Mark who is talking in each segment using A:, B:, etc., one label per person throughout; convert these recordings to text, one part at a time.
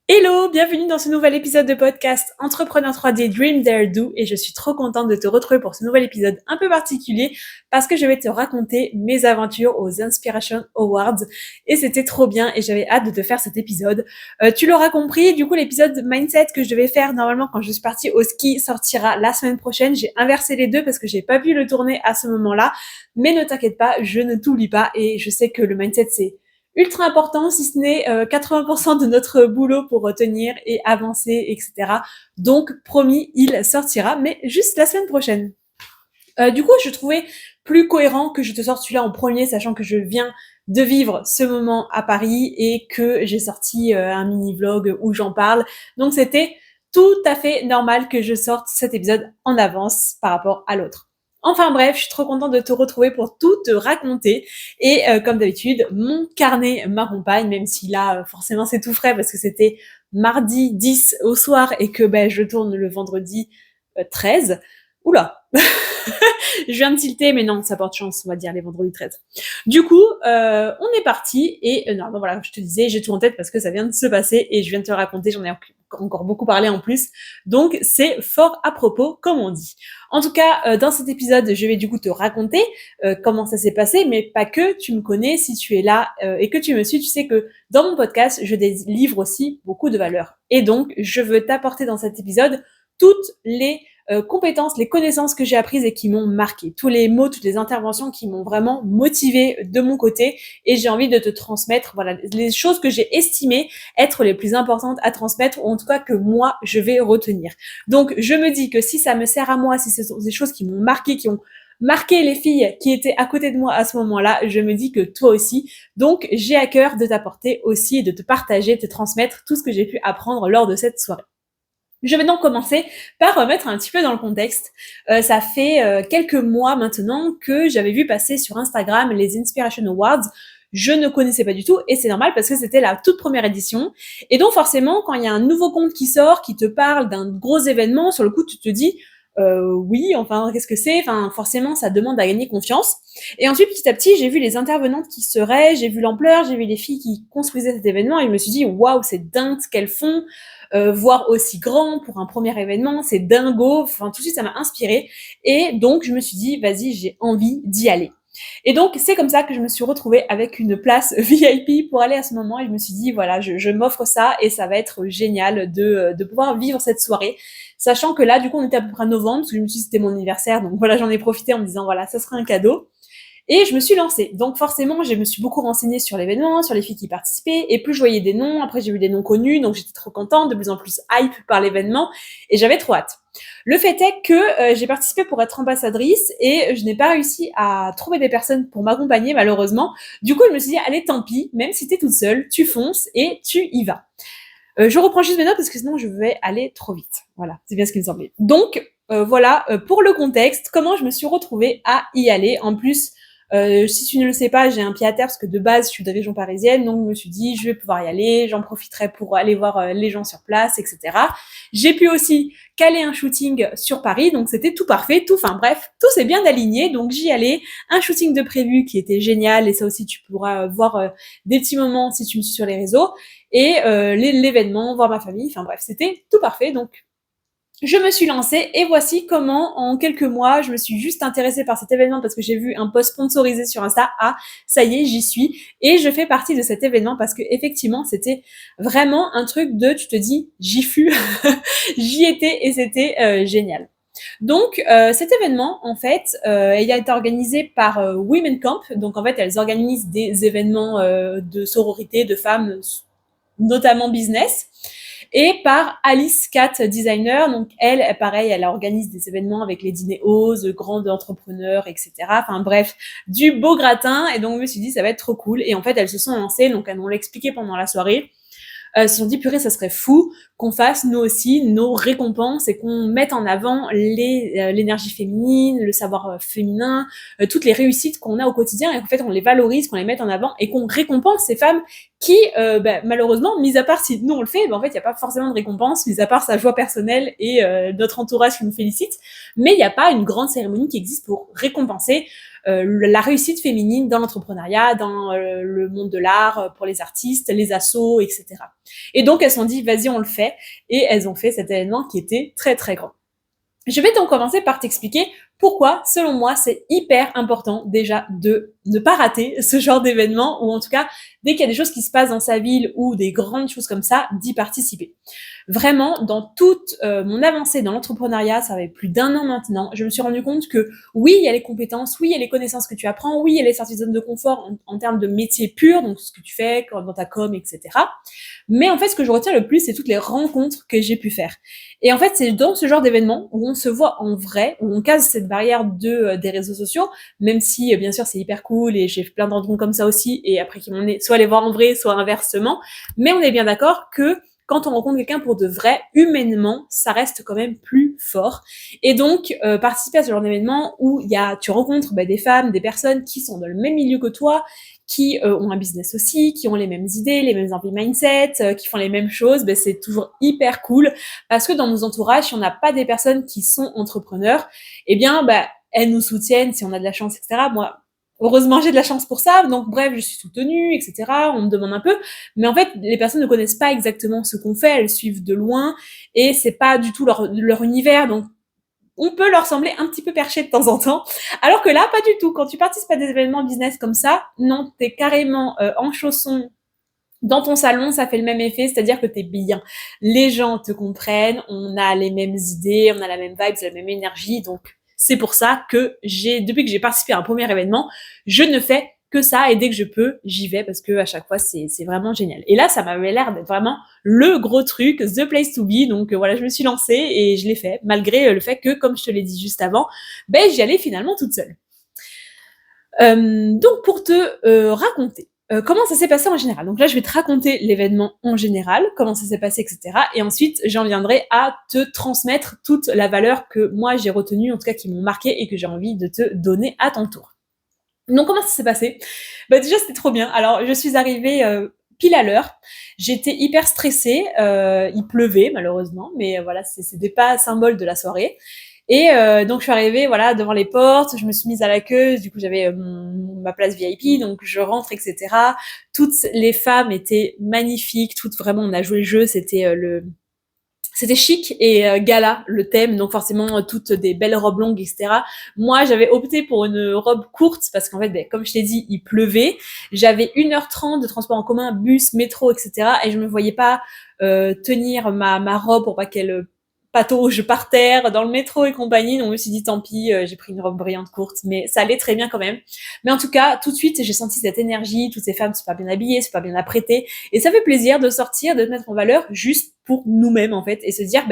A: Hello, bienvenue dans ce nouvel épisode de podcast Entrepreneur 3D Dream Dare Do et je suis trop contente de te retrouver pour ce nouvel épisode un peu particulier parce que je vais te raconter mes aventures aux Inspiration Awards et c'était trop bien et j'avais hâte de te faire cet épisode. Tu l'auras compris, du coup l'épisode Mindset que je devais faire normalement quand je suis partie au ski sortira la semaine prochaine. J'ai inversé les deux parce que j'ai pas pu le tourner à ce moment-là, mais ne t'inquiète pas, je ne t'oublie pas et je sais que le mindset c'est ultra important, si ce n'est 80% de notre boulot pour retenir et avancer, etc. Donc, promis, il sortira, mais juste la semaine prochaine. Du coup, je trouvais plus cohérent que je te sorte celui-là en premier, sachant que je viens de vivre ce moment à Paris et que j'ai sorti un mini-vlog où j'en parle. Donc, c'était tout à fait normal que je sorte cet épisode en avance par rapport à l'autre. Enfin bref, je suis trop contente de te retrouver pour tout te raconter. Et comme d'habitude, mon carnet m'accompagne, même si là, forcément, c'est tout frais parce que c'était mardi 10 au soir et que je tourne le vendredi 13. Oula je viens de tilter, mais non, ça porte chance, on va dire, les vendredis 13. Du coup, on est parti, et normalement, voilà, je te disais, j'ai tout en tête parce que ça vient de se passer, et je viens de te raconter, j'en ai encore beaucoup parlé en plus, donc c'est fort à propos, comme on dit. En tout cas, dans cet épisode, je vais du coup te raconter comment ça s'est passé, mais pas que, tu me connais, si tu es là et que tu me suis, tu sais que dans mon podcast, je délivre aussi beaucoup de valeur. Et donc, je veux t'apporter dans cet épisode toutes les compétences, les connaissances que j'ai apprises et qui m'ont marqué. Tous les mots, toutes les interventions qui m'ont vraiment motivée de mon côté et j'ai envie de te transmettre voilà, les choses que j'ai estimées être les plus importantes à transmettre ou en tout cas que moi, je vais retenir. Donc, je me dis que si ça me sert à moi, si ce sont des choses qui m'ont marqué, qui ont marqué les filles qui étaient à côté de moi à ce moment-là, je me dis que toi aussi. Donc, j'ai à cœur de t'apporter aussi et de te partager, de te transmettre tout ce que j'ai pu apprendre lors de cette soirée. Je vais donc commencer par remettre un petit peu dans le contexte. Ça fait quelques mois maintenant que j'avais vu passer sur Instagram les Inspiration Awards. Je ne connaissais pas du tout et c'est normal parce que c'était la toute première édition. Et donc forcément, quand il y a un nouveau compte qui sort, qui te parle d'un gros événement, sur le coup tu te dis oui, enfin qu'est-ce que c'est. Enfin forcément, ça demande à gagner confiance. Et ensuite, petit à petit, j'ai vu les intervenantes qui seraient, j'ai vu l'ampleur, j'ai vu les filles qui construisaient cet événement et je me suis dit waouh, c'est dingue ce qu'elles font. Voir aussi grand pour un premier événement, c'est dingo. Enfin, tout de suite, ça m'a inspirée. Et donc, je me suis dit, vas-y, j'ai envie d'y aller. Et donc, c'est comme ça que je me suis retrouvée avec une place VIP pour aller à ce moment. Et je me suis dit, voilà, je m'offre ça et ça va être génial de pouvoir vivre cette soirée. Sachant que là, du coup, on était à peu près en novembre, parce que je me suis dit, c'était mon anniversaire. Donc voilà, j'en ai profité en me disant, voilà, ça sera un cadeau. Et je me suis lancée. Donc forcément, je me suis beaucoup renseignée sur l'événement, sur les filles qui participaient, et plus je voyais des noms, après j'ai vu des noms connus, donc j'étais trop contente, de plus en plus hype par l'événement, et j'avais trop hâte. Le fait est que j'ai participé pour être ambassadrice, et je n'ai pas réussi à trouver des personnes pour m'accompagner, malheureusement. Du coup, je me suis dit, allez, tant pis, même si t'es toute seule, tu fonces et tu y vas. Je reprends juste mes notes parce que sinon je vais aller trop vite. Voilà, c'est bien ce qui me semblait. Donc, voilà, pour le contexte, comment je me suis retrouvée à y aller. En plus, si tu ne le sais pas, j'ai un pied à terre parce que de base, je suis de région parisienne, donc je me suis dit, je vais pouvoir y aller, j'en profiterai pour aller voir les gens sur place, etc. J'ai pu aussi caler un shooting sur Paris, donc c'était tout parfait, enfin bref, tout s'est bien aligné, donc j'y allais. Un shooting de prévu qui était génial, et ça aussi, tu pourras voir des petits moments si tu me suis sur les réseaux, et l'événement, voir ma famille, enfin bref, c'était tout parfait, donc je me suis lancée et voici comment, en quelques mois, je me suis juste intéressée par cet événement parce que j'ai vu un post sponsorisé sur Insta. Ah, ça y est, j'y suis. Et je fais partie de cet événement parce que effectivement, c'était vraiment un truc de, tu te dis, j'y fus, j'y étais et c'était génial. Donc, cet événement, en fait, il a été organisé par Women Camp. Donc, en fait, elles organisent des événements de sororité, de femmes, notamment business, et par Alice Cat Designer. Donc elle, pareil, elle organise des événements avec les dîners Ose, grandes entrepreneurs, etc. Enfin bref, du beau gratin. Et donc je me suis dit, ça va être trop cool. Et en fait, elles se sont lancées, donc elles m'ont expliqué pendant la soirée. Se sont dit, purée, ça serait fou qu'on fasse nous aussi nos récompenses et qu'on mette en avant l'énergie féminine, le savoir féminin, toutes les réussites qu'on a au quotidien, et qu'en fait on les valorise, qu'on les mette en avant et qu'on récompense ces femmes qui, malheureusement, mis à part si nous on le fait, en fait il n'y a pas forcément de récompense, mis à part sa joie personnelle et notre entourage qui nous félicite, mais il n'y a pas une grande cérémonie qui existe pour récompenser la réussite féminine dans l'entrepreneuriat, dans le monde de l'art, pour les artistes, les assos, etc. Et donc elles se sont dit vas-y on le fait, et elles ont fait cet événement qui était très très grand. Je vais donc commencer par t'expliquer pourquoi, selon moi, c'est hyper important déjà de ne pas rater ce genre d'événement, ou en tout cas, dès qu'il y a des choses qui se passent dans sa ville ou des grandes choses comme ça, d'y participer. Vraiment, dans toute mon avancée dans l'entrepreneuriat, ça fait plus d'1 an maintenant, je me suis rendu compte que oui, il y a les compétences, oui, il y a les connaissances que tu apprends, oui, il y a les sorties de zone de confort en termes de métier pur, donc ce que tu fais dans ta com, etc. Mais en fait, ce que je retiens le plus, c'est toutes les rencontres que j'ai pu faire. Et en fait, c'est dans ce genre d'événement où on se voit en vrai, où on casse cette barrière des réseaux sociaux, même si, bien sûr, c'est hyper cool et j'ai plein de rencontres comme ça aussi, et après qui m'ont soit les voir en vrai, soit inversement. Mais on est bien d'accord que quand on rencontre quelqu'un pour de vrai, humainement, ça reste quand même plus fort. Et donc, participer à ce genre d'événement où tu rencontres des femmes, des personnes qui sont dans le même milieu que toi, qui ont un business aussi, qui ont les mêmes idées, les mêmes envies mindset, qui font les mêmes choses, c'est toujours hyper cool, parce que dans nos entourages, si on n'a pas des personnes qui sont entrepreneurs, eh bien, elles nous soutiennent si on a de la chance, etc. Moi, heureusement, j'ai de la chance pour ça, donc bref, je suis soutenue, etc. On me demande un peu, mais en fait, les personnes ne connaissent pas exactement ce qu'on fait, elles suivent de loin, et c'est pas du tout leur univers, donc on peut leur sembler un petit peu perché de temps en temps, alors que là, pas du tout. Quand tu participes à des événements business comme ça, non, t'es carrément en chaussons dans ton salon, ça fait le même effet, c'est-à-dire que t'es bien. Les gens te comprennent, on a les mêmes idées, on a la même vibe, la même énergie, donc c'est pour ça que depuis que j'ai participé à un premier événement, je ne fais que ça, et dès que je peux, j'y vais, parce que à chaque fois, c'est vraiment génial. Et là, ça m'avait l'air d'être vraiment le gros truc, the place to be, donc voilà, je me suis lancée et je l'ai fait, malgré le fait que, comme je te l'ai dit juste avant, j'y allais finalement toute seule. Donc pour te raconter comment ça s'est passé en général. Donc là, je vais te raconter l'événement en général, comment ça s'est passé, etc. Et ensuite, j'en viendrai à te transmettre toute la valeur que moi j'ai retenue, en tout cas qui m'ont marqué et que j'ai envie de te donner à ton tour. Donc comment ça s'est passé? Déjà, c'était trop bien. Alors, je suis arrivée pile à l'heure. J'étais hyper stressée. Il pleuvait malheureusement, mais voilà, c'était pas symbole de la soirée. Et donc je suis arrivée voilà devant les portes, je me suis mise à la queue, du coup j'avais ma place VIP, donc je rentre, etc. Toutes les femmes étaient magnifiques, toutes vraiment, on a joué le jeu, c'était chic et gala le thème, donc forcément toutes des belles robes longues, etc. Moi, j'avais opté pour une robe courte parce qu'en fait, comme je t'ai dit, il pleuvait. J'avais 1h30 de transport en commun, bus, métro, etc. Et je me voyais pas tenir ma robe pour pas qu'elle patauge par terre dans le métro et compagnie. Donc je me suis dit tant pis, j'ai pris une robe brillante courte, mais ça allait très bien quand même. Mais en tout cas, tout de suite, j'ai senti cette énergie, toutes ces femmes super bien habillées, super bien apprêtées, et ça fait plaisir de sortir, de te mettre en valeur juste pour nous-mêmes en fait, et se dire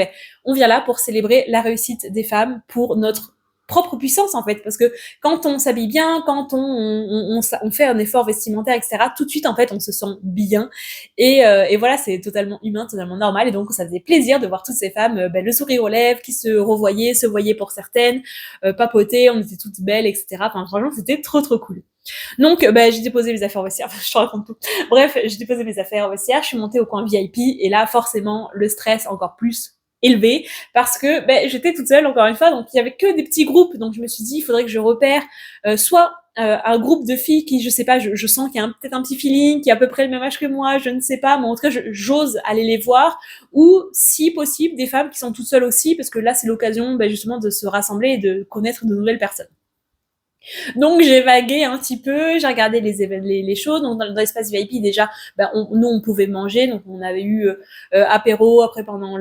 A: on vient là pour célébrer la réussite des femmes, pour notre propre puissance en fait, parce que quand on s'habille bien, quand on fait un effort vestimentaire, etc., tout de suite en fait on se sent bien, et voilà, c'est totalement humain, totalement normal, et donc ça faisait plaisir de voir toutes ces femmes le sourire aux lèvres, qui se revoyaient, se voyaient pour certaines, papoter, on était toutes belles, etc. Enfin franchement c'était trop trop cool. Donc j'ai déposé mes affaires au vestiaire, je te raconte tout. Bref, j'ai déposé mes affaires au vestiaire, je suis montée au coin VIP, et là forcément le stress encore plus élevé, parce que j'étais toute seule encore une fois, donc il y avait que des petits groupes, donc je me suis dit il faudrait que je repère soit un groupe de filles qui, je sais pas, je sens qu'il y a peut-être un petit feeling, qui est à peu près le même âge que moi, je ne sais pas, mais en tout cas j'ose aller les voir, ou si possible des femmes qui sont toutes seules aussi, parce que là c'est l'occasion justement de se rassembler et de connaître de nouvelles personnes. Donc j'ai vagué un petit peu, j'ai regardé les choses. Donc dans l'espace VIP déjà, nous on pouvait manger, donc on avait eu apéro. Après pendant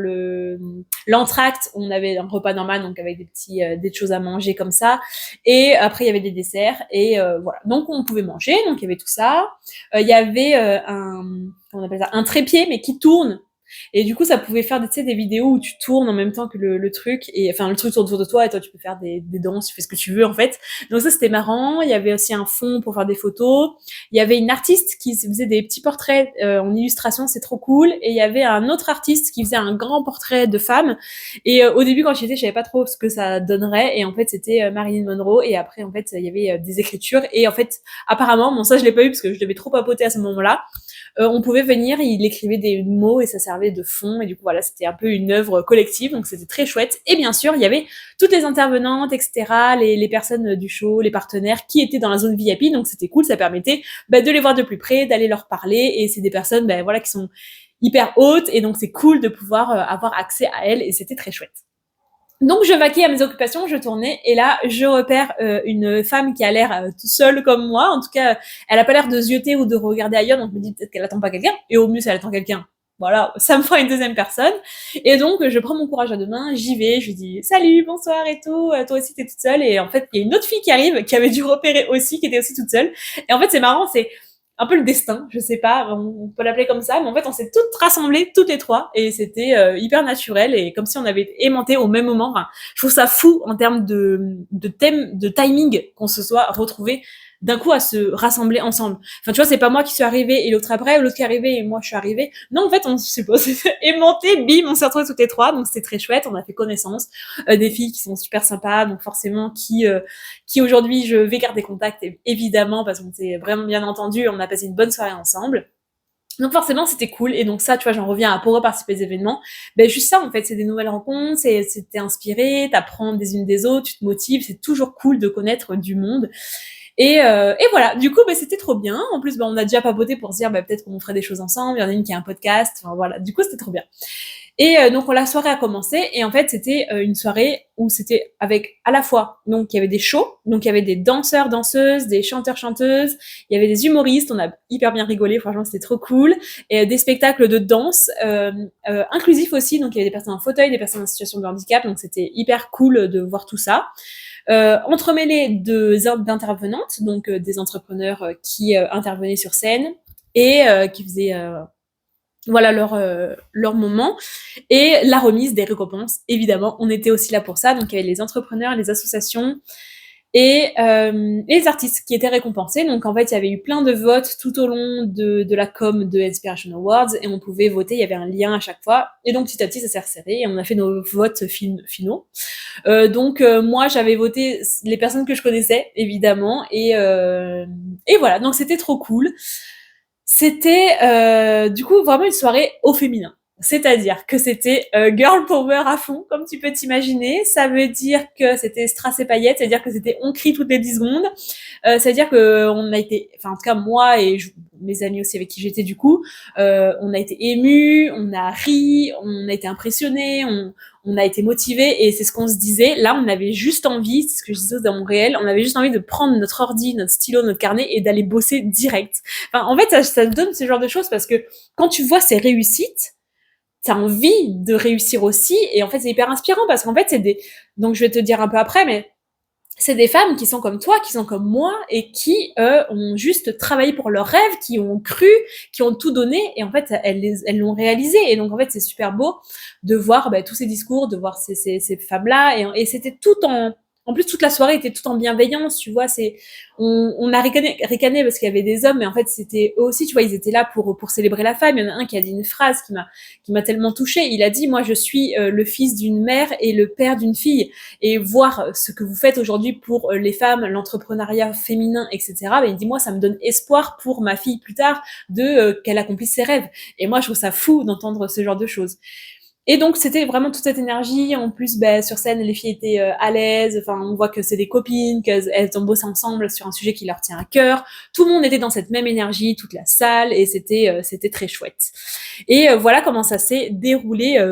A: l'entracte, on avait un repas normal, donc avec des choses à manger comme ça. Et après il y avait des desserts, et voilà. Donc on pouvait manger, donc il y avait tout ça. Il y avait on appelle ça, un trépied, mais qui tourne. Et du coup, ça pouvait faire des vidéos où tu tournes en même temps que le truc, et enfin le truc tourne autour de toi, et toi tu peux faire des danses, tu fais ce que tu veux en fait. Donc ça c'était marrant. Il y avait aussi un fond pour faire des photos. Il y avait une artiste qui faisait des petits portraits en illustration, c'est trop cool. Et il y avait un autre artiste qui faisait un grand portrait de femme. Et au début quand j'y étais, je savais pas trop ce que ça donnerait. Et en fait c'était Marilyn Monroe. Et après en fait il y avait des écritures. Et en fait apparemment, bon ça je l'ai pas eu parce que je devais trop papoter à ce moment-là. on pouvait venir, il écrivait des mots et ça servait de fond, et du coup voilà, c'était un peu une œuvre collective, donc c'était très chouette. Et bien sûr, il y avait toutes les intervenantes, etc., les personnes du show, les partenaires qui étaient dans la zone VIP, donc c'était cool, ça permettait de les voir de plus près, d'aller leur parler, et c'est des personnes voilà, qui sont hyper hautes, et donc c'est cool de pouvoir avoir accès à elles, et c'était très chouette. Donc je vaquais à mes occupations, je tournais, et là je repère une femme qui a l'air tout seule comme moi. En tout cas, elle a pas l'air de zioter ou de regarder ailleurs, donc je me dis peut-être qu'elle attend pas quelqu'un. Et au mieux, si elle attend quelqu'un, voilà, ça me fera une deuxième personne. Et donc je prends mon courage à deux mains, j'y vais, je lui dis salut, bonsoir et tout. Toi aussi t'es toute seule. Et en fait, il y a une autre fille qui arrive, qui avait dû repérer aussi, qui était aussi toute seule. Et en fait, c'est marrant, c'est un peu le destin, je sais pas, on peut l'appeler comme ça, mais en fait on s'est toutes rassemblées, toutes les trois, et c'était hyper naturel, et comme si on avait aimanté au même moment. Enfin, je trouve ça fou en termes de thème, de timing, qu'on se soit retrouvés d'un coup à se rassembler ensemble. Enfin, tu vois, c'est pas moi qui suis arrivée et l'autre après, ou l'autre qui est arrivé et moi je suis arrivée. Non, en fait, on s'est aimanté, bim, on s'est retrouvés toutes les trois, donc c'était très chouette, on a fait connaissance, des filles qui sont super sympas, donc forcément qui aujourd'hui je vais garder contact, évidemment, parce qu'on s'est vraiment bien entendu, on a passé une bonne soirée ensemble. Donc forcément c'était cool, et donc ça, tu vois, j'en reviens à pour participer aux événements, juste ça en fait, c'est des nouvelles rencontres, c'est t'es inspiré, t'apprends des unes des autres, tu te motives, c'est toujours cool de connaître du monde. Et voilà, du coup, c'était trop bien. En plus, on a déjà papoté pour se dire peut-être qu'on ferait des choses ensemble. Il y en a une qui a un podcast. Enfin voilà, du coup, c'était trop bien. Et donc la soirée a commencé, et en fait c'était une soirée où c'était avec à la fois, donc il y avait des shows, donc il y avait des danseurs, danseuses, des chanteurs, chanteuses, il y avait des humoristes, on a hyper bien rigolé, franchement c'était trop cool, et des spectacles de danse inclusifs aussi, donc il y avait des personnes en fauteuil, des personnes en situation de handicap, donc c'était hyper cool de voir tout ça. Entremêlé d'intervenantes, donc des entrepreneurs qui intervenaient sur scène et qui faisaient voilà leur moment, et la remise des récompenses, évidemment on était aussi là pour ça, donc il y avait les entrepreneurs, les associations et les artistes qui étaient récompensés. Donc en fait il y avait eu plein de votes tout au long de la com de Inspiration Awards, et on pouvait voter, il y avait un lien à chaque fois, et donc petit à petit ça s'est resserré et on a fait nos votes finaux. Donc moi j'avais voté les personnes que je connaissais évidemment, et voilà, donc c'était trop cool. C'était du coup vraiment une soirée au féminin. C'est-à-dire que c'était girl power à fond, comme tu peux t'imaginer. Ça veut dire que c'était strass et paillettes, c'est-à-dire que c'était on crie toutes les 10 secondes. C'est-à-dire que on a été, enfin en tout cas moi et mes amis aussi avec qui j'étais du coup, on a été émus, on a ri, on a été impressionnés, on a été motivés, et c'est ce qu'on se disait. Là, on avait juste envie, c'est ce que je disais dans mon réel, on avait juste envie de prendre notre ordi, notre stylo, notre carnet et d'aller bosser direct. Enfin, en fait, ça donne ce genre de choses, parce que quand tu vois ces réussites, t'as envie de réussir aussi, et en fait, c'est hyper inspirant, parce qu'en fait, donc je vais te dire un peu après, mais c'est des femmes qui sont comme toi, qui sont comme moi, et qui ont juste travaillé pour leurs rêves, qui ont cru, qui ont tout donné, et en fait elles l'ont réalisé. Et donc en fait c'est super beau de voir tous ces discours, de voir ces femmes-là, et c'était tout en plus toute la soirée était tout en bienveillance, tu vois. On a ricané parce qu'il y avait des hommes, mais en fait c'était eux aussi, tu vois, ils étaient là pour célébrer la femme. Il y en a un qui a dit une phrase qui m'a tellement touchée. Il a dit: moi je suis le fils d'une mère et le père d'une fille, et voir ce que vous faites aujourd'hui pour les femmes, l'entrepreneuriat féminin, etc. Il dit: moi ça me donne espoir pour ma fille plus tard, de qu'elle accomplisse ses rêves. Et moi je trouve ça fou d'entendre ce genre de choses. Et donc c'était vraiment toute cette énergie. En plus, sur scène, les filles étaient à l'aise. Enfin, on voit que c'est des copines, qu'elles ont bossé ensemble sur un sujet qui leur tient à cœur. Tout le monde était dans cette même énergie, toute la salle, et c'était très chouette. Et voilà comment ça s'est déroulé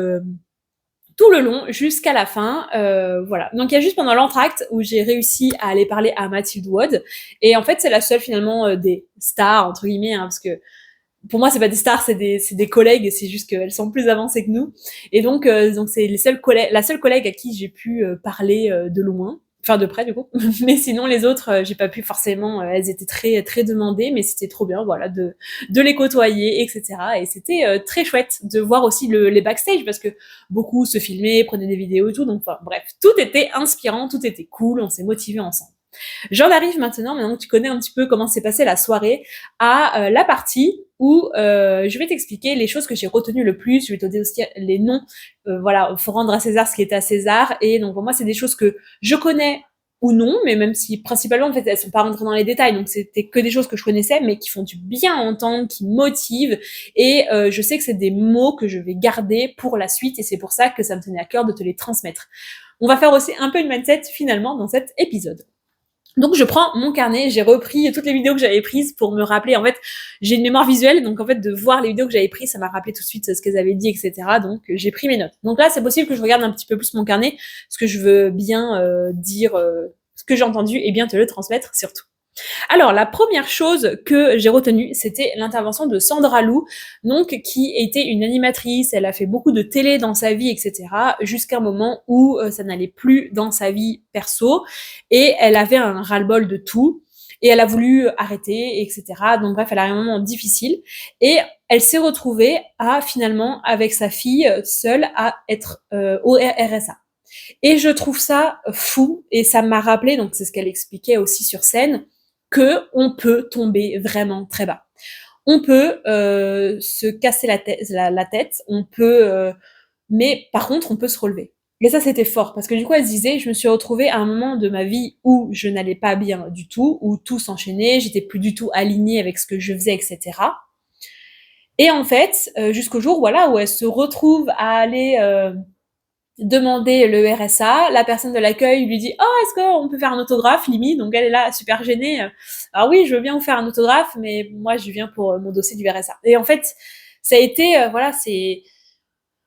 A: tout le long jusqu'à la fin. Voilà. Donc il y a juste pendant l'entracte où j'ai réussi à aller parler à Mathilde Wood, et en fait c'est la seule finalement des stars entre guillemets, hein, parce que pour moi c'est pas des stars, c'est des collègues, c'est juste qu'elles sont plus avancées que nous, et donc c'est la seule collègue à qui j'ai pu parler de loin, enfin de près du coup. Mais sinon les autres j'ai pas pu forcément, elles étaient très très demandées, mais c'était trop bien, voilà, de les côtoyer, etc. Et c'était très chouette de voir aussi les backstage, parce que beaucoup se filmaient, prenaient des vidéos et tout, donc enfin bref, tout était inspirant, tout était cool, on s'est motivés ensemble. J'en arrive maintenant que tu connais un petit peu comment s'est passée la soirée, à la partie où je vais t'expliquer les choses que j'ai retenues le plus. Je vais te donner aussi les noms. Voilà, faut rendre à César ce qui est à César. Et donc pour moi, c'est des choses que je connais ou non, mais même si principalement en fait elles sont pas rentrées dans les détails, donc c'était que des choses que je connaissais mais qui font du bien à entendre, qui motivent, et je sais que c'est des mots que je vais garder pour la suite, et c'est pour ça que ça me tenait à cœur de te les transmettre. On va faire aussi un peu une mindset finalement dans cet épisode. Donc je prends mon carnet, j'ai repris toutes les vidéos que j'avais prises pour me rappeler. En fait, j'ai une mémoire visuelle, donc en fait de voir les vidéos que j'avais prises, ça m'a rappelé tout de suite ce qu'elles avaient dit, etc. Donc j'ai pris mes notes. Donc là, c'est possible que je regarde un petit peu plus mon carnet, parce que je veux bien dire ce que j'ai entendu et bien te le transmettre surtout. Alors, la première chose que j'ai retenue, c'était l'intervention de Sandra Lou, donc qui était une animatrice. Elle a fait beaucoup de télé dans sa vie, etc., jusqu'à un moment où ça n'allait plus dans sa vie perso, et elle avait un ras-le-bol de tout, et elle a voulu arrêter, etc. Donc bref, elle a eu un moment difficile, et elle s'est retrouvée à finalement, avec sa fille, seule, à être au RSA. Et je trouve ça fou, et ça m'a rappelé, donc c'est ce qu'elle expliquait aussi sur scène, que on peut tomber vraiment très bas. On peut se casser la tête, on peut, mais par contre, on peut se relever. Et ça, c'était fort, parce que du coup, elle se disait, je me suis retrouvée à un moment de ma vie où je n'allais pas bien du tout, où tout s'enchaînait, j'étais plus du tout alignée avec ce que je faisais, etc. Et en fait, jusqu'au jour, voilà, où elle se retrouve à aller demander le RSA, la personne de l'accueil lui dit « Oh, est-ce qu'on peut faire un autographe ?» limite, donc elle est là super gênée. « Ah oui, je veux bien vous faire un autographe, mais moi je viens pour mon dossier du RSA. » Et en fait, ça a été,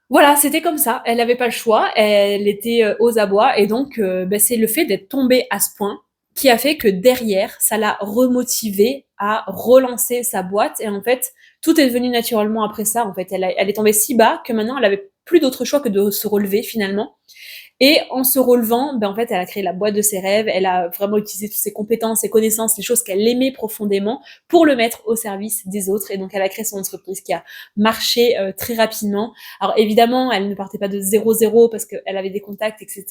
A: voilà, c'était comme ça. Elle n'avait pas le choix, elle était aux abois, et donc c'est le fait d'être tombée à ce point qui a fait que derrière, ça l'a remotivée à relancer sa boîte, et en fait, tout est devenu naturellement après ça. En fait, elle est tombée si bas que maintenant, elle avait plus d'autre choix que de se relever finalement. Et en se relevant, en fait, elle a créé la boîte de ses rêves, elle a vraiment utilisé toutes ses compétences, ses connaissances, les choses qu'elle aimait profondément pour le mettre au service des autres. Et donc, elle a créé son entreprise qui a marché très rapidement. Alors, évidemment, elle ne partait pas de 0-0 parce qu'elle avait des contacts, etc.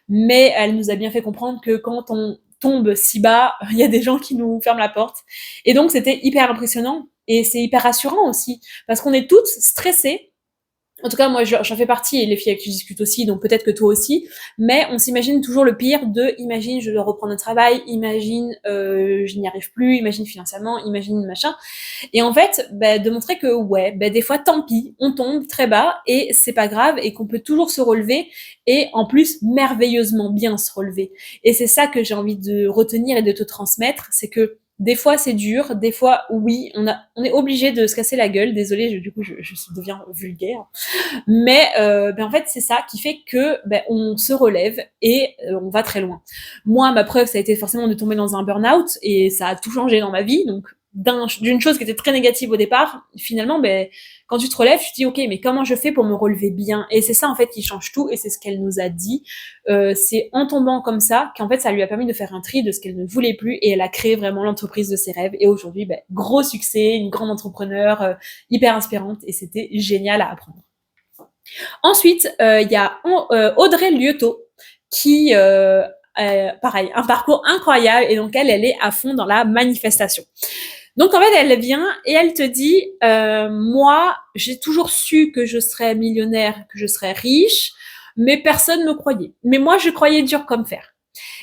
A: Mais elle nous a bien fait comprendre que quand on tombe si bas, il y a des gens qui nous ferment la porte. Et donc, c'était hyper impressionnant. Et c'est hyper rassurant aussi, parce qu'on est toutes stressées. En tout cas, moi, j'en fais partie, et les filles avec qui je discute aussi, donc peut-être que toi aussi, mais on s'imagine toujours le pire de, imagine, je dois reprendre un travail, imagine, je n'y arrive plus, imagine financièrement, imagine machin. Et en fait, de montrer que, ouais, des fois, tant pis, on tombe très bas, et c'est pas grave, et qu'on peut toujours se relever, et en plus, merveilleusement bien se relever. Et c'est ça que j'ai envie de retenir et de te transmettre, c'est que des fois, c'est dur. Des fois, oui, on est obligé de se casser la gueule. Désolée, du coup, je deviens vulgaire. Mais en fait, c'est ça qui fait que on se relève et on va très loin. Moi, ma preuve, ça a été forcément de tomber dans un burn-out, et ça a tout changé dans ma vie. Donc, d'une chose qui était très négative au départ, finalement, quand tu te relèves, tu te dis, ok, mais comment je fais pour me relever bien? Et c'est ça, en fait, qui change tout, et c'est ce qu'elle nous a dit. C'est en tombant comme ça qu'en fait, ça lui a permis de faire un tri de ce qu'elle ne voulait plus, et elle a créé vraiment l'entreprise de ses rêves. Et aujourd'hui, gros succès, une grande entrepreneur, hyper inspirante, et c'était génial à apprendre. Ensuite, il y a Audrey Lieutot qui, pareil, un parcours incroyable, et donc elle est à fond dans la manifestation. Donc en fait, elle vient et elle te dit, moi, j'ai toujours su que je serais millionnaire, que je serais riche, mais personne ne me croyait. Mais moi, je croyais dur comme fer.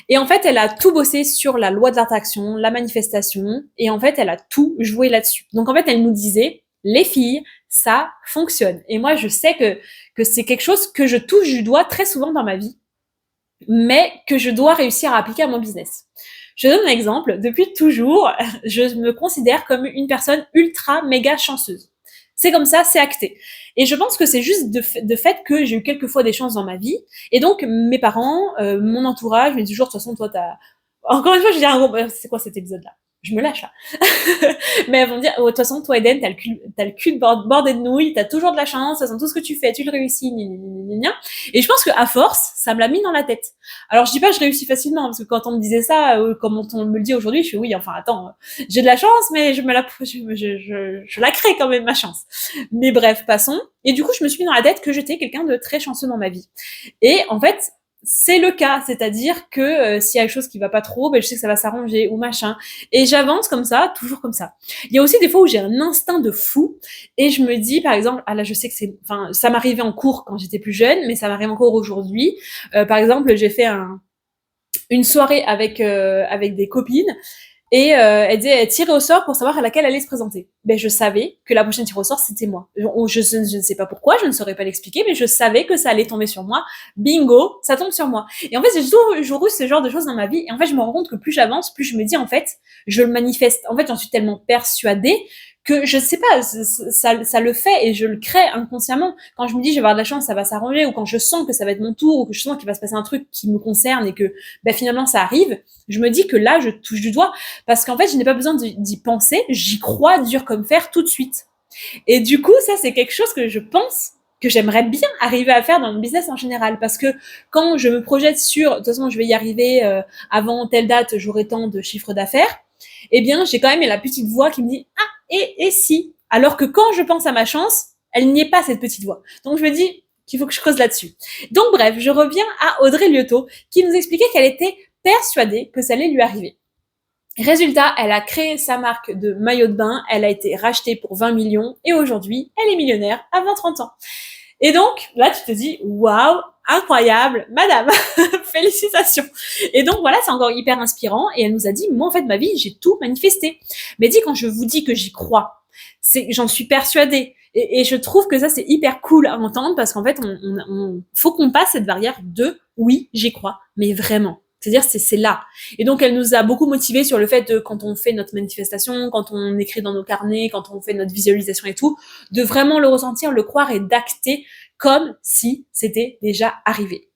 A: Et en fait, elle a tout bossé sur la loi de l'attraction, la manifestation, et en fait, elle a tout joué là-dessus. Donc en fait, elle nous disait, les filles, ça fonctionne. Et moi, je sais que c'est quelque chose que je touche du doigt très souvent dans ma vie, mais que je dois réussir à appliquer à mon business. Je donne un exemple. Depuis toujours, je me considère comme une personne ultra méga chanceuse. C'est comme ça, c'est acté. Et je pense que c'est juste de fait que j'ai eu quelques fois des chances dans ma vie. Et donc, mes parents, mon entourage me disent toujours, de toute façon, toi, t'as... Encore une fois, je dis un gros... C'est quoi cet épisode-là? Je me lâche là. Mais elles vont dire, oh, de toute façon, toi, Eden, t'as le cul bordé de nouilles, t'as toujours de la chance, de toute façon, tout ce que tu fais, tu le réussis, Et je pense qu'à force, ça me l'a mis dans la tête. Alors, je dis pas que je réussis facilement, parce que quand on me disait ça, comme on me le dit aujourd'hui, je fais oui, enfin, attends, j'ai de la chance, mais je la crée quand même, ma chance. Mais bref, passons. Et du coup, je me suis mis dans la tête que j'étais quelqu'un de très chanceux dans ma vie. Et en fait, c'est le cas, c'est-à-dire que s'il y a quelque chose qui va pas trop, je sais que ça va s'arranger ou machin, et j'avance comme ça, toujours comme ça. Il y a aussi des fois où j'ai un instinct de fou, et je me dis, par exemple, ah là, je sais que ça m'arrivait en cours quand j'étais plus jeune, mais ça m'arrive encore aujourd'hui. Par exemple, j'ai fait une soirée avec des copines et elle disait elle tirait au sort pour savoir à laquelle elle allait se présenter. Ben je savais que la prochaine tirée au sort c'était moi. Je ne sais pas pourquoi, je ne saurais pas l'expliquer, mais je savais que ça allait tomber sur moi. Bingo, ça tombe sur moi. Et en fait, j'ai toujours eu ce genre de choses dans ma vie. Et en fait, je me rends compte que plus j'avance, plus je me dis en fait, je le manifeste. En fait, j'en suis tellement persuadée que je sais pas, ça le fait et je le crée inconsciemment. Quand je me dis je vais avoir de la chance, ça va s'arranger, ou quand je sens que ça va être mon tour, ou que je sens qu'il va se passer un truc qui me concerne et que ben, finalement ça arrive, je me dis que là je touche du doigt parce qu'en fait je n'ai pas besoin d'y penser, j'y crois dur comme fer tout de suite. Et du coup ça c'est quelque chose que je pense que j'aimerais bien arriver à faire dans mon business en général, parce que quand je me projette sur de toute façon je vais y arriver, avant telle date j'aurai tant de chiffre d'affaires, eh bien j'ai quand même la petite voix qui me dit ah et si, alors que quand je pense à ma chance elle n'y est pas cette petite voix, donc je me dis qu'il faut que je creuse là-dessus. Donc bref, je reviens à Audrey Lyoto qui nous expliquait qu'elle était persuadée que ça allait lui arriver. Résultat, elle a créé sa marque de maillot de bain, elle a été rachetée pour 20 millions et aujourd'hui, elle est millionnaire à 20-30 ans. Et donc, là, tu te dis, waouh, incroyable, madame, félicitations. Et donc, voilà, c'est encore hyper inspirant. Et elle nous a dit, moi, en fait, ma vie, j'ai tout manifesté. Mais dit, quand je vous dis que j'y crois, j'en suis persuadée. Et je trouve que ça, c'est hyper cool à entendre parce qu'en fait, faut qu'on passe cette barrière de, oui, j'y crois, mais vraiment. C'est-à-dire, c'est là. Et donc, elle nous a beaucoup motivés sur le fait de, quand on fait notre manifestation, quand on écrit dans nos carnets, quand on fait notre visualisation et tout, de vraiment le ressentir, le croire et d'acter comme si c'était déjà arrivé.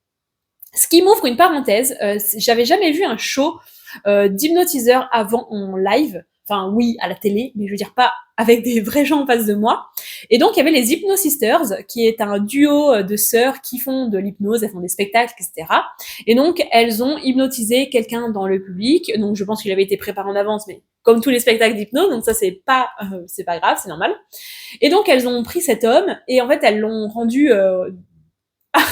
A: Ce qui m'ouvre une parenthèse, j'avais jamais vu un show d'hypnotiseur avant en live. Enfin, oui, à la télé, mais je veux dire pas avec des vrais gens en face de moi. Et donc, il y avait les Hypnosisters, qui est un duo de sœurs qui font de l'hypnose, elles font des spectacles, etc. Et donc, elles ont hypnotisé quelqu'un dans le public. Donc, je pense qu'il avait été préparé en avance, mais comme tous les spectacles d'hypnose, donc ça, c'est pas grave, c'est normal. Et donc, elles ont pris cet homme, et en fait, elles l'ont rendu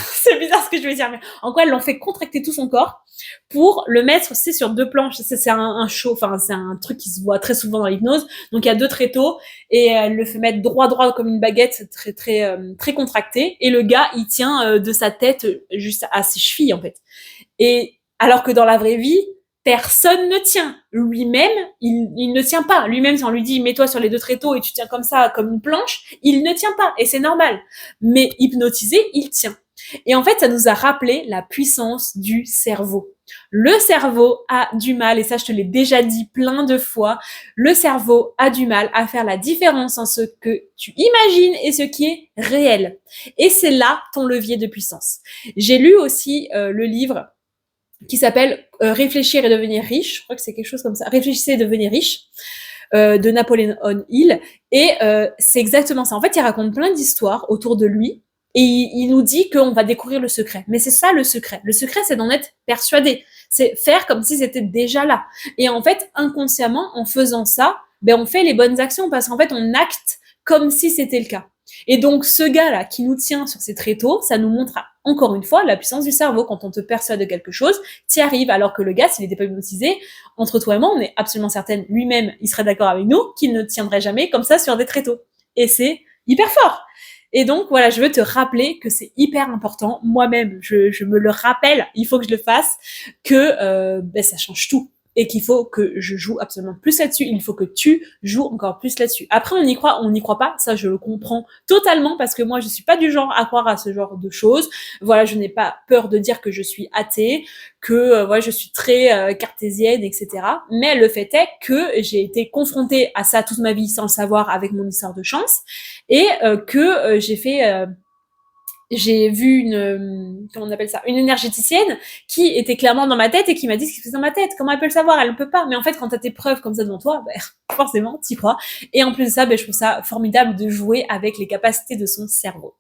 A: c'est bizarre ce que je vais dire, mais en quoi elles l'ont fait contracter tout son corps pour le mettre, c'est sur deux planches. C'est un show, enfin c'est un truc qui se voit très souvent dans l'hypnose. Donc il y a deux tréteaux et elle le fait mettre droit comme une baguette, très contracté. Et le gars il tient de sa tête juste à ses chevilles en fait. Et alors que dans la vraie vie, personne ne tient. Lui-même, il ne tient pas. Lui-même, si on lui dit mets-toi sur les deux tréteaux et tu tiens comme ça, comme une planche, il ne tient pas et c'est normal. Mais hypnotisé, il tient. Et en fait, ça nous a rappelé la puissance du cerveau. Le cerveau a du mal, et ça je te l'ai déjà dit plein de fois, le cerveau a du mal à faire la différence entre ce que tu imagines et ce qui est réel. Et c'est là ton levier de puissance. J'ai lu aussi le livre qui s'appelle Réfléchir et devenir riche, je crois que c'est quelque chose comme ça, Réfléchissez et devenir riche, de Napoléon Hill, et c'est exactement ça. En fait, il raconte plein d'histoires autour de lui, et il nous dit qu'on va découvrir le secret. Mais c'est ça le secret. Le secret, c'est d'en être persuadé. C'est faire comme si c'était déjà là. Et en fait, inconsciemment, en faisant ça, ben on fait les bonnes actions parce qu'en fait, on acte comme si c'était le cas. Et donc, ce gars-là qui nous tient sur ses tréteaux, ça nous montre encore une fois la puissance du cerveau. Quand on te persuade de quelque chose, t'y arrives. Alors que le gars, s'il n'était pas hypnotisé, entre toi et moi, on est absolument certaine, lui-même, il serait d'accord avec nous, qu'il ne tiendrait jamais comme ça sur des tréteaux. Et c'est hyper fort. Et donc, voilà, je veux te rappeler que c'est hyper important. Moi-même, je me le rappelle, il faut que je le fasse, que ça change tout. Et qu'il faut que je joue absolument plus là-dessus. Il faut que tu joues encore plus là-dessus. Après, on y croit pas. Ça, je le comprends totalement parce que moi, je suis pas du genre à croire à ce genre de choses. Voilà, je n'ai pas peur de dire que je suis athée, que voilà, je suis très cartésienne, etc. Mais le fait est que j'ai été confrontée à ça toute ma vie sans le savoir avec mon histoire de chance et que j'ai vu comment on appelle ça, une énergéticienne qui était clairement dans ma tête et qui m'a dit ce qui se faisait dans ma tête. Comment elle peut le savoir? Elle ne peut pas. Mais en fait, quand t'as tes preuves comme ça devant toi, forcément, t'y crois. Et en plus de ça, je trouve ça formidable de jouer avec les capacités de son cerveau.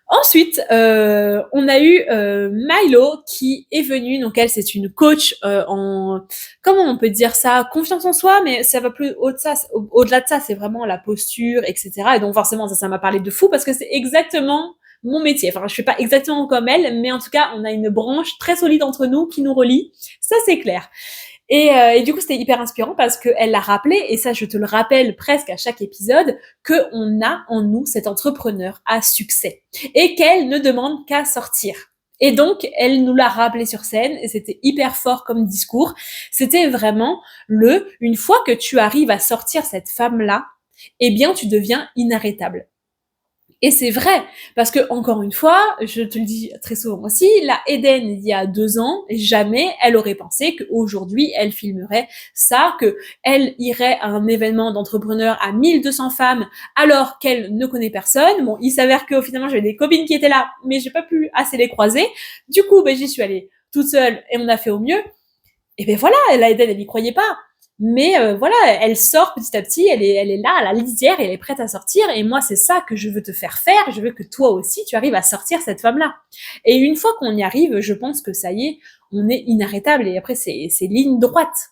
A: Ensuite, on a eu Milo qui est venue. Donc elle, c'est une coach en, comment on peut dire ça, confiance en soi, mais ça va plus au-delà de ça, c'est vraiment la posture, etc. Et donc forcément, ça m'a parlé de fou parce que c'est exactement mon métier. Enfin, je fais pas exactement comme elle, mais en tout cas, on a une branche très solide entre nous qui nous relie. Ça, c'est clair. Et du coup, c'était hyper inspirant parce qu'elle l'a rappelé, et ça, je te le rappelle presque à chaque épisode, qu'on a en nous cet entrepreneur à succès et qu'elle ne demande qu'à sortir. Et donc, elle nous l'a rappelé sur scène et c'était hyper fort comme discours. C'était vraiment une fois que tu arrives à sortir cette femme-là, eh bien, tu deviens inarrêtable. Et c'est vrai, parce que encore une fois, je te le dis très souvent aussi, la Eden il y a 2 ans, jamais elle aurait pensé qu'aujourd'hui elle filmerait ça, que elle irait à un événement d'entrepreneurs à 1200 femmes alors qu'elle ne connaît personne. Bon, il s'avère que finalement j'avais des copines qui étaient là, mais j'ai pas pu assez les croiser. Du coup, j'y suis allée toute seule et on a fait au mieux. Et ben voilà, la Eden, elle y croyait pas. Mais voilà, elle sort petit à petit, elle est là à la lisière, elle est prête à sortir. Et moi, c'est ça que je veux te faire faire. Je veux que toi aussi, tu arrives à sortir cette femme-là. Et une fois qu'on y arrive, je pense que ça y est, on est inarrêtable. Et après, c'est ligne droite.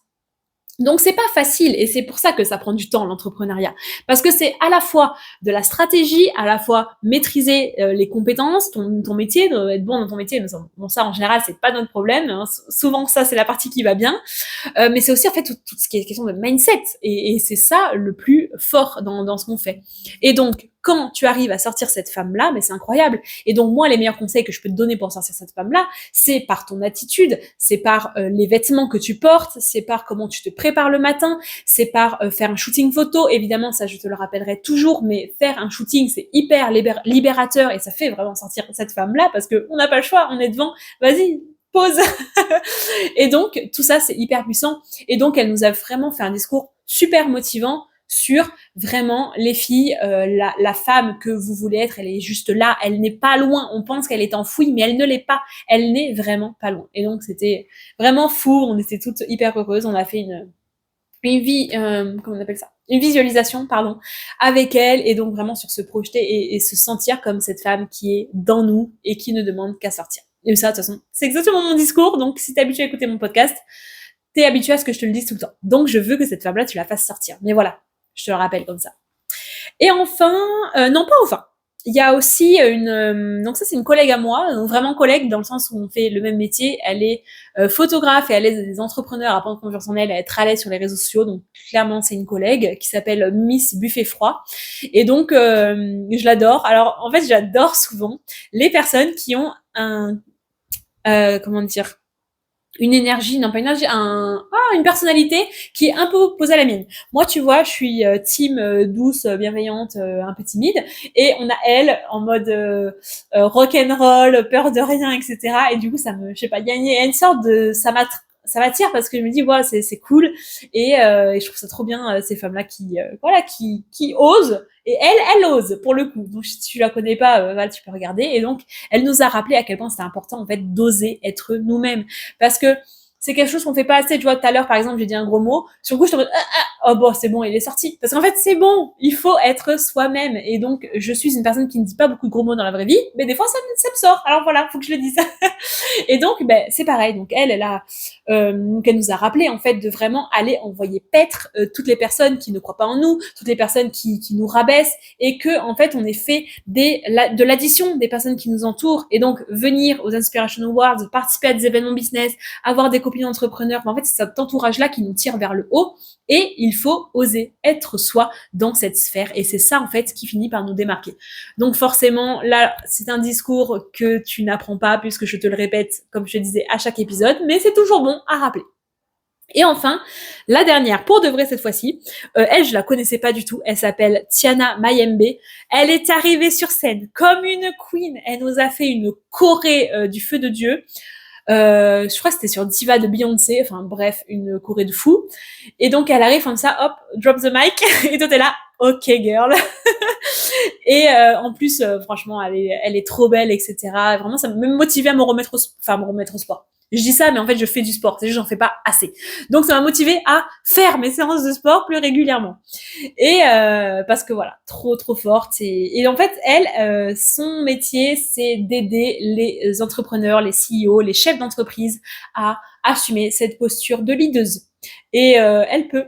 A: Donc c'est pas facile et c'est pour ça que ça prend du temps l'entrepreneuriat parce que c'est à la fois de la stratégie, à la fois maîtriser les compétences, ton métier, être bon dans ton métier. Bon ça en général c'est pas notre problème, hein. Souvent ça c'est la partie qui va bien, mais c'est aussi en fait tout ce qui est question de mindset et c'est ça le plus fort dans ce qu'on fait. Et donc quand tu arrives à sortir cette femme-là, mais c'est incroyable. Et donc moi les meilleurs conseils que je peux te donner pour sortir cette femme-là, c'est par ton attitude, c'est par les vêtements que tu portes, c'est par comment tu te prépares le matin, c'est par faire un shooting photo. Évidemment, ça je te le rappellerai toujours, mais faire un shooting c'est hyper libérateur et ça fait vraiment sortir cette femme-là parce que on n'a pas le choix, on est devant, vas-y, pause. Et donc tout ça c'est hyper puissant. Et donc elle nous a vraiment fait un discours super motivant sur vraiment les filles, la femme que vous voulez être, elle est juste là, elle n'est pas loin. On pense qu'elle est enfouie, mais elle ne l'est pas. Elle n'est vraiment pas loin. Et donc c'était vraiment fou. On était toutes hyper heureuses. On a fait comment on appelle ça, une visualisation, pardon, avec elle, et donc vraiment sur se projeter et se sentir comme cette femme qui est dans nous et qui ne demande qu'à sortir. Et ça, de toute façon, c'est exactement mon discours. Donc si t'es habitué à écouter mon podcast, t'es habitué à ce que je te le dise tout le temps. Donc je veux que cette femme-là, tu la fasses sortir. Mais voilà, je te le rappelle comme ça. Et enfin, non pas enfin, il y a aussi donc ça c'est une collègue à moi, donc vraiment collègue dans le sens où on fait le même métier. Elle est photographe et elle aide des entrepreneurs à prendre confiance en elle, à être à l'aise sur les réseaux sociaux. Donc clairement c'est une collègue qui s'appelle Miss Buffet Froid. Et donc je l'adore. Alors en fait j'adore souvent les personnes qui ont comment dire, une énergie, non pas une énergie, une personnalité qui est un peu opposée à la mienne. Moi, tu vois, je suis team douce, bienveillante, un peu timide, et on a elle en mode rock'n'roll, peur de rien, etc. Et du coup, je sais pas, il y a une sorte de, ça m'attire parce que je me dis, ouais, c'est cool, et je trouve ça trop bien ces femmes-là qui osent. Et elle ose pour le coup. Donc si tu la connais pas, Val, tu peux regarder. Et donc elle nous a rappelé à quel point c'était important en fait d'oser être nous-mêmes, parce que c'est quelque chose qu'on fait pas assez. Tu vois, tout à l'heure par exemple j'ai dit un gros mot. Sur le coup je te dis oh bon c'est bon il est sorti. Parce qu'en fait c'est bon, il faut être soi-même. Et donc je suis une personne qui ne dit pas beaucoup de gros mots dans la vraie vie, mais des fois ça me sort. Alors voilà, faut que je le dise. Et donc c'est pareil. Donc elle a qu'elle nous a rappelé en fait de vraiment aller envoyer paître toutes les personnes qui ne croient pas en nous, toutes les personnes qui nous rabaissent, et que en fait on est fait de l'addition des personnes qui nous entourent. Et donc venir aux Inspiration Awards, participer à des événements business, avoir des copines entrepreneurs, en fait c'est cet entourage là qui nous tire vers le haut, et il faut oser être soi dans cette sphère, et c'est ça en fait qui finit par nous démarquer. Donc forcément là c'est un discours que tu n'apprends pas puisque je te le répète comme je te disais à chaque épisode, mais c'est toujours bon à rappeler. Et enfin, la dernière, pour de vrai cette fois-ci, elle, je la connaissais pas du tout. Elle s'appelle Tiana Mayembe. Elle est arrivée sur scène comme une queen. Elle nous a fait une choré du feu de Dieu. Je crois que c'était sur Diva de Beyoncé. Enfin bref, une choré de fou. Et donc elle arrive comme ça, hop, drop the mic. Et toi t'es là, ok girl. Et en plus, franchement, elle est trop belle, etc. Et vraiment, ça m'a motivée à me remettre au sport. Je dis ça, mais en fait, je fais du sport. C'est juste, j'en fais pas assez. Donc, ça m'a motivée à faire mes séances de sport plus régulièrement. Et parce que voilà, trop forte. Et en fait, elle, son métier, c'est d'aider les entrepreneurs, les CEO, les chefs d'entreprise à assumer cette posture de leaduse. Et elle peut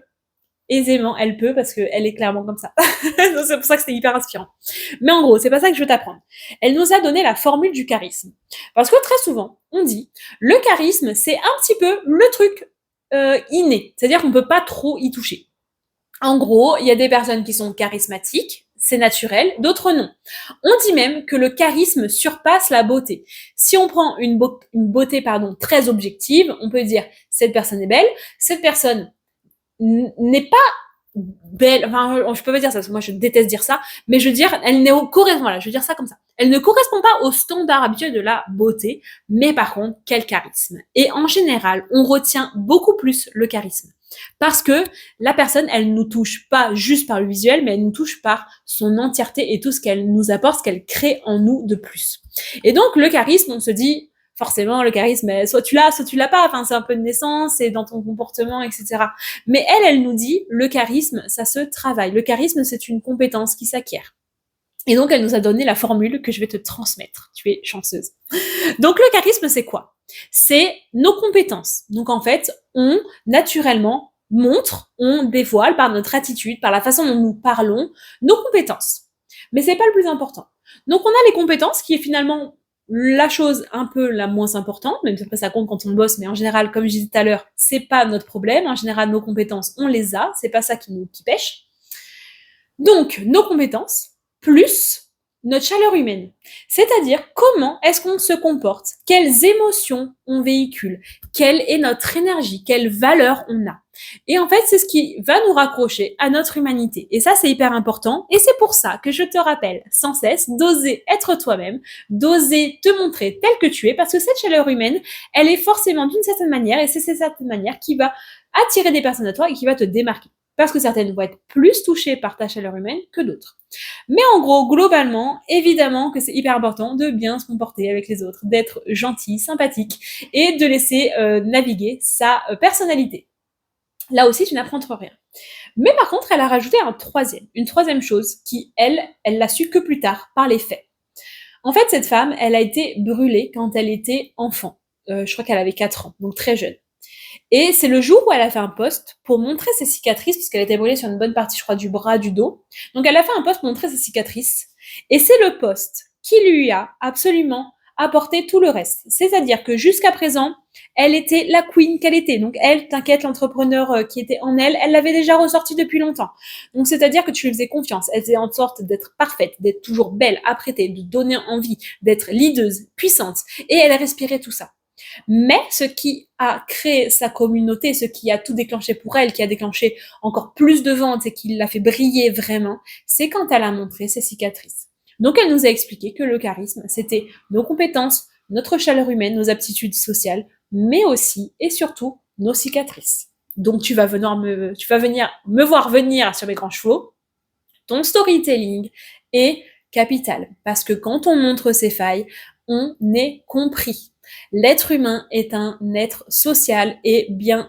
A: aisément, elle peut, parce qu'elle est clairement comme ça. Donc c'est pour ça que c'est hyper inspirant. Mais en gros, c'est pas ça que je veux t'apprendre. Elle nous a donné la formule du charisme. Parce que très souvent, on dit, le charisme, c'est un petit peu le truc inné. C'est-à-dire qu'on peut pas trop y toucher. En gros, il y a des personnes qui sont charismatiques, c'est naturel, d'autres non. On dit même que le charisme surpasse la beauté. Si on prend une beauté très objective, on peut dire cette personne est belle, cette personne n'est pas belle, enfin, je peux pas dire ça, parce que moi je déteste dire ça, mais je veux dire, elle ne correspond, voilà, je veux dire ça comme ça. Elle ne correspond pas au standard habituel de la beauté, mais par contre, quel charisme. Et en général, on retient beaucoup plus le charisme. Parce que la personne, elle nous touche pas juste par le visuel, mais elle nous touche par son entièreté et tout ce qu'elle nous apporte, ce qu'elle crée en nous de plus. Et donc, le charisme, on se dit, forcément, le charisme, soit tu l'as pas, enfin, c'est un peu de naissance, c'est dans ton comportement, etc. Mais elle nous dit, le charisme, ça se travaille. Le charisme, c'est une compétence qui s'acquiert. Et donc, elle nous a donné la formule que je vais te transmettre. Tu es chanceuse. Donc, le charisme, c'est quoi? C'est nos compétences. Donc, en fait, on, naturellement, montre, on dévoile par notre attitude, par la façon dont nous parlons, nos compétences. Mais c'est pas le plus important. Donc, on a les compétences qui est finalement la chose un peu la moins importante, même si ça compte quand on bosse, mais en général, comme je disais tout à l'heure, c'est pas notre problème. En général, nos compétences, on les a. C'est pas ça qui pêche. Donc, nos compétences, plus notre chaleur humaine. C'est-à-dire, comment est-ce qu'on se comporte? Quelles émotions on véhicule? Quelle est notre énergie? Quelle valeur on a? Et en fait, c'est ce qui va nous raccrocher à notre humanité. Et ça, c'est hyper important. Et c'est pour ça que je te rappelle sans cesse d'oser être toi-même, d'oser te montrer tel que tu es, parce que cette chaleur humaine, elle est forcément d'une certaine manière, et c'est cette certaine manière qui va attirer des personnes à toi et qui va te démarquer. Parce que certaines vont être plus touchées par ta chaleur humaine que d'autres. Mais en gros, globalement, évidemment que c'est hyper important de bien se comporter avec les autres, d'être gentil, sympathique et de laisser naviguer sa personnalité. Là aussi, tu n'apprends rien. Mais par contre, elle a rajouté une troisième chose qui, elle l'a su que plus tard, par les faits. En fait, cette femme, elle a été brûlée quand elle était enfant. Je crois qu'elle avait 4 ans, donc très jeune. Et c'est le jour où elle a fait un post pour montrer ses cicatrices, parce qu'elle était brûlée sur une bonne partie, je crois, du bras, du dos. Donc elle a fait un post pour montrer ses cicatrices. Et c'est le post qui lui a absolument apporté tout le reste. C'est-à-dire que jusqu'à présent, elle était la queen qu'elle était. Donc elle, t'inquiète, l'entrepreneur qui était en elle, elle l'avait déjà ressorti depuis longtemps. Donc c'est-à-dire que tu lui faisais confiance. Elle faisait en sorte d'être parfaite, d'être toujours belle, apprêtée, de donner envie, d'être leaduse, puissante. Et elle a respiré tout ça. Mais ce qui a créé sa communauté, ce qui a tout déclenché pour elle, qui a déclenché encore plus de ventes et qui l'a fait briller vraiment, c'est quand elle a montré ses cicatrices. Donc elle nous a expliqué que le charisme, c'était nos compétences, notre chaleur humaine, nos aptitudes sociales, mais aussi et surtout nos cicatrices. Donc tu vas venir me voir venir sur mes grands chevaux. Ton storytelling est capital parce que quand on montre ses failles, on est compris. L'être humain est un être social et bien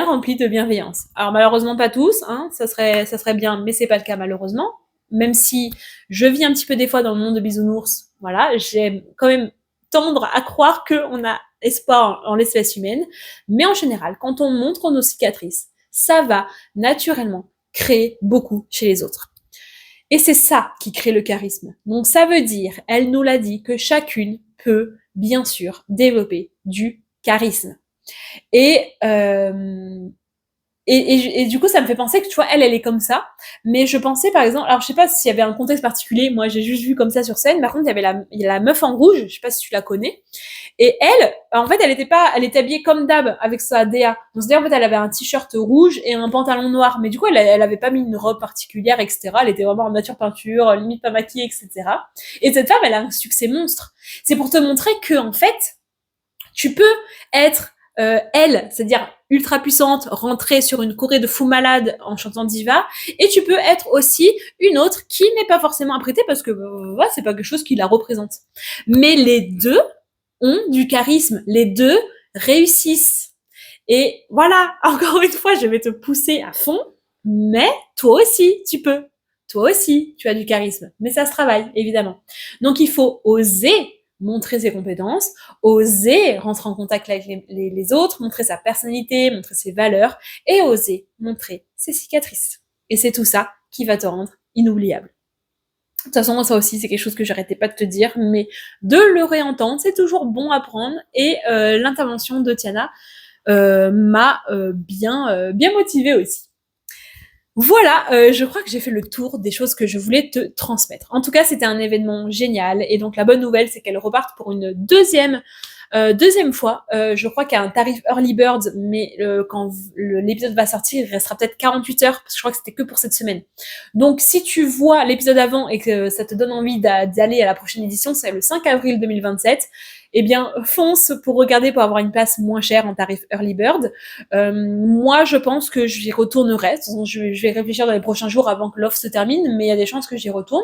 A: rempli de bienveillance. Alors malheureusement pas tous, hein, ça serait bien, mais c'est pas le cas malheureusement. Même si je vis un petit peu des fois dans le monde de bisounours, voilà, j'aime quand même tendre à croire qu'on a espoir en l'espèce humaine. Mais en général, quand on montre nos cicatrices, ça va naturellement créer beaucoup chez les autres. Et c'est ça qui crée le charisme. Donc ça veut dire, elle nous l'a dit, que chacune peut bien sûr développer du charisme. Et du coup, ça me fait penser que, tu vois, elle est comme ça. Mais je pensais, par exemple, alors je sais pas s'il y avait un contexte particulier, moi j'ai juste vu comme ça sur scène. Par contre, il y a la meuf en rouge, je sais pas si tu la connais. Et elle, en fait, elle était habillée comme d'hab avec sa DA. Donc c'est-à-dire, en fait, elle avait un t-shirt rouge et un pantalon noir. Mais du coup, elle avait pas mis une robe particulière, etc. Elle était vraiment en nature peinture, limite pas maquillée, etc. Et cette femme, elle a un succès monstre. C'est pour te montrer que, en fait, tu peux être elle, c'est-à-dire ultra puissante, rentrer sur une choré de fous malades en chantant diva, et tu peux être aussi une autre qui n'est pas forcément apprêtée parce que c'est pas quelque chose qui la représente. Mais les deux ont du charisme, les deux réussissent. Et voilà, encore une fois, je vais te pousser à fond, mais toi aussi, tu peux. Toi aussi, tu as du charisme, mais ça se travaille, évidemment. Donc il faut oser montrer ses compétences, oser rentrer en contact avec les autres, montrer sa personnalité, montrer ses valeurs, et oser montrer ses cicatrices. Et c'est tout ça qui va te rendre inoubliable. De toute façon, ça aussi, c'est quelque chose que j'arrêtais pas de te dire, mais de le réentendre, c'est toujours bon à prendre, et l'intervention de Tiana m'a bien motivée aussi. Voilà, je crois que j'ai fait le tour des choses que je voulais te transmettre. En tout cas, c'était un événement génial et donc la bonne nouvelle, c'est qu'elle reparte pour une deuxième fois. Je crois qu'il y a un tarif Early Bird, mais quand l'épisode va sortir, il restera peut-être 48 heures, parce que je crois que c'était que pour cette semaine. Donc si tu vois l'épisode avant et que ça te donne envie d'aller à la prochaine édition, c'est le 5 avril 2027, eh bien fonce pour regarder pour avoir une place moins chère en tarif Early Bird. Moi, je pense que j'y retournerai. Je vais réfléchir dans les prochains jours avant que l'offre se termine, mais il y a des chances que j'y retourne.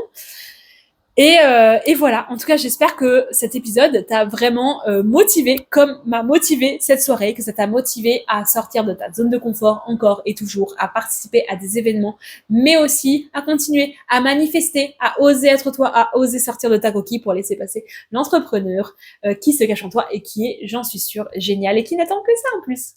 A: Et voilà, en tout cas, j'espère que cet épisode t'a vraiment motivé, comme m'a motivé cette soirée, que ça t'a motivé à sortir de ta zone de confort encore et toujours, à participer à des événements, mais aussi à continuer à manifester, à oser être toi, à oser sortir de ta coquille pour laisser passer l'entrepreneur qui se cache en toi et qui est, j'en suis sûre, génial et qui n'attend que ça en plus.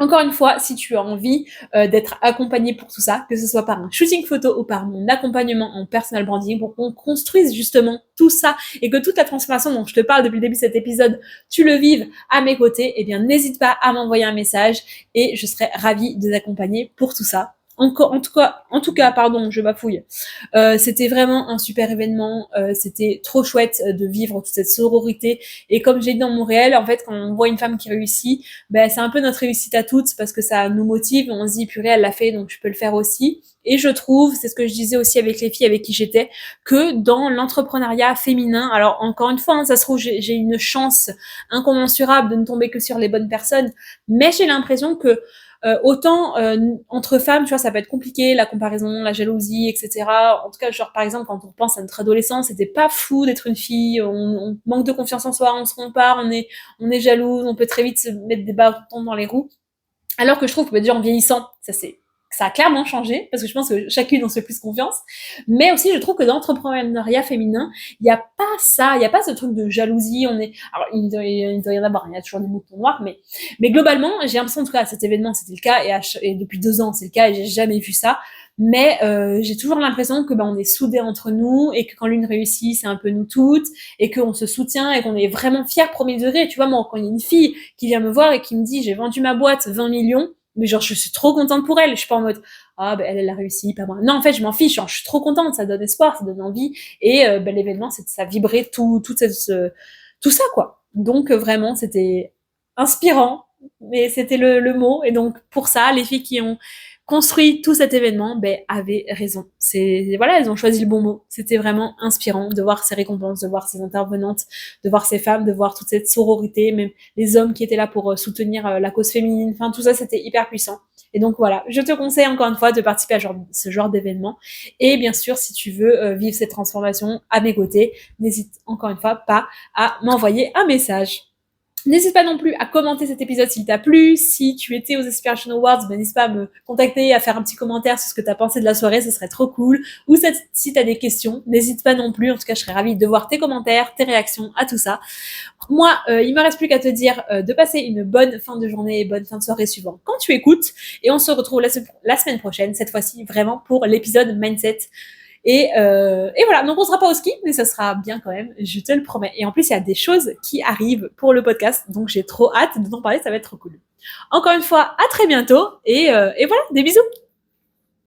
A: Encore une fois, si tu as envie d'être accompagné pour tout ça, que ce soit par un shooting photo ou par mon accompagnement en personal branding, pour qu'on construise justement tout ça et que toute la transformation dont je te parle depuis le début de cet épisode, tu le vives à mes côtés, eh bien n'hésite pas à m'envoyer un message et je serai ravie de t'accompagner pour tout ça. En tout cas, pardon, je bafouille. C'était vraiment un super événement. C'était trop chouette de vivre toute cette sororité. Et comme j'ai dit dans mon réel, en fait, quand on voit une femme qui réussit, ben, c'est un peu notre réussite à toutes parce que ça nous motive. On se dit, purée, elle l'a fait, donc je peux le faire aussi. Et je trouve, c'est ce que je disais aussi avec les filles avec qui j'étais, que dans l'entrepreneuriat féminin, alors encore une fois, hein, ça se trouve, j'ai une chance incommensurable de ne tomber que sur les bonnes personnes, mais j'ai l'impression que autant entre femmes, tu vois, ça peut être compliqué, la comparaison, la jalousie, etc. En tout cas, genre par exemple, quand on pense à notre adolescence, c'était pas fou d'être une fille, on manque de confiance en soi, on se compare, on est jalouse, on peut très vite se mettre des bâtons dans les roues. Alors que je trouve que déjà en vieillissant, ça a clairement changé, parce que je pense que chacune on se fait plus confiance. Mais aussi, je trouve que dans l'entrepreneuriat féminin, il n'y a pas ça, il n'y a pas ce truc de jalousie. Alors, il doit y en avoir, il y a toujours des moutons noirs, mais globalement, j'ai l'impression, en tout cas, à cet événement, c'était le cas, et depuis 2 ans, c'est le cas, et j'ai jamais vu ça. Mais j'ai toujours l'impression que on est soudés entre nous, et que quand l'une réussit, c'est un peu nous toutes, et qu'on se soutient, et qu'on est vraiment fiers premier degré. Tu vois, moi, quand il y a une fille qui vient me voir et qui me dit, j'ai vendu ma boîte 20 millions, mais genre je suis trop contente pour elle, je suis pas en mode ah ben elle a réussi, pas moi. Non, en fait je m'en fiche, genre, je suis trop contente, ça donne espoir, ça donne envie, et l'événement ça vibrait tout ça quoi. Donc vraiment c'était inspirant, mais c'était le mot, et donc pour ça les filles qui ont construit tout cet événement avaient raison. Voilà, elles ont choisi le bon mot. C'était vraiment inspirant de voir ces récompenses, de voir ces intervenantes, de voir ces femmes, de voir toute cette sororité, même les hommes qui étaient là pour soutenir la cause féminine. Enfin, tout ça, c'était hyper puissant. Et donc voilà, je te conseille encore une fois de participer à ce genre d'événement. Et bien sûr, si tu veux vivre cette transformation à mes côtés, n'hésite encore une fois pas à m'envoyer un message. N'hésite pas non plus à commenter cet épisode s'il t'a plu. Si tu étais aux Inspiration Awards, n'hésite pas à me contacter, à faire un petit commentaire sur ce que t'as pensé de la soirée, ce serait trop cool. Ou si t'as des questions, n'hésite pas non plus. En tout cas, je serais ravie de voir tes commentaires, tes réactions à tout ça. Moi, il me reste plus qu'à te dire de passer une bonne fin de journée et bonne fin de soirée suivant quand tu écoutes. Et on se retrouve la semaine prochaine, cette fois-ci vraiment pour l'épisode Mindset. Et voilà, donc on sera pas au ski, mais ça sera bien quand même, je te le promets. Et en plus, il y a des choses qui arrivent pour le podcast, donc j'ai trop hâte de t'en parler, ça va être trop cool. Encore une fois, à très bientôt, et voilà, des bisous.